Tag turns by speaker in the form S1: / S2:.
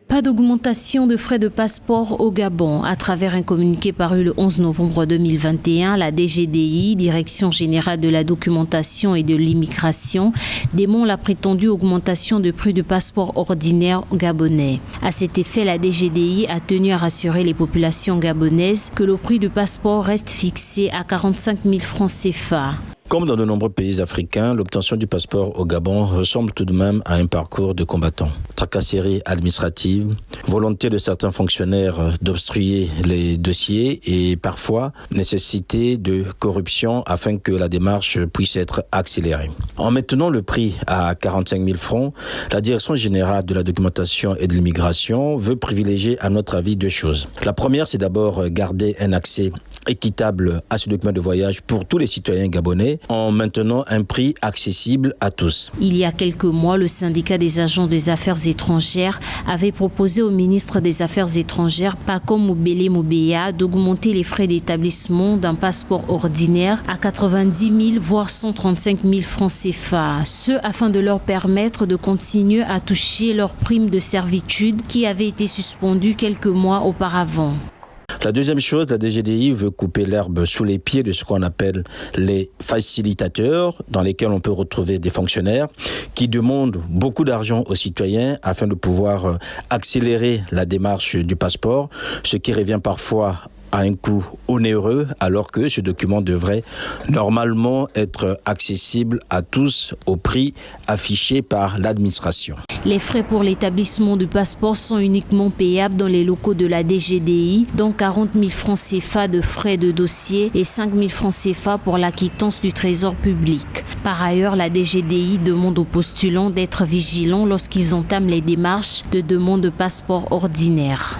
S1: Pas d'augmentation de frais de passeport au Gabon. À travers un communiqué paru le 11 novembre 2021, la DGDI, Direction générale de la documentation et de l'immigration, dément la prétendue augmentation de prix de passeport ordinaire gabonais. À cet effet, la DGDI a tenu à rassurer les populations gabonaises que le prix du passeport reste fixé à 45 000 francs CFA.
S2: Comme dans de nombreux pays africains, l'obtention du passeport au Gabon ressemble tout de même à un parcours de combattant. Tracasseries administratives, volonté de certains fonctionnaires d'obstruer les dossiers et parfois nécessité de corruption afin que la démarche puisse être accélérée. En maintenant le prix à 45 000 francs, la Direction générale de la documentation et de l'immigration veut privilégier à notre avis deux choses. La première, c'est d'abord garder un accès équitable à ce document de voyage pour tous les citoyens gabonais en maintenant un prix accessible à tous.
S1: Il y a quelques mois, le syndicat des agents des affaires étrangères avait proposé au ministre des Affaires étrangères, Paco Moubele Moubeya, d'augmenter les frais d'établissement d'un passeport ordinaire à 90 000 voire 135 000 francs CFA. Ce afin de leur permettre de continuer à toucher leur prime de servitude qui avait été suspendue quelques mois auparavant.
S2: La deuxième chose, la DGDI veut couper l'herbe sous les pieds de ce qu'on appelle les facilitateurs, dans lesquels on peut retrouver des fonctionnaires qui demandent beaucoup d'argent aux citoyens afin de pouvoir accélérer la démarche du passeport, ce qui revient parfois à un coût onéreux, alors que ce document devrait normalement être accessible à tous au prix affiché par l'administration.
S1: Les frais pour l'établissement du passeport sont uniquement payables dans les locaux de la DGDI, dont 40 000 francs CFA de frais de dossier et 5 000 francs CFA pour l'acquittance du trésor public. Par ailleurs, la DGDI demande aux postulants d'être vigilants lorsqu'ils entament les démarches de demande de passeport ordinaire.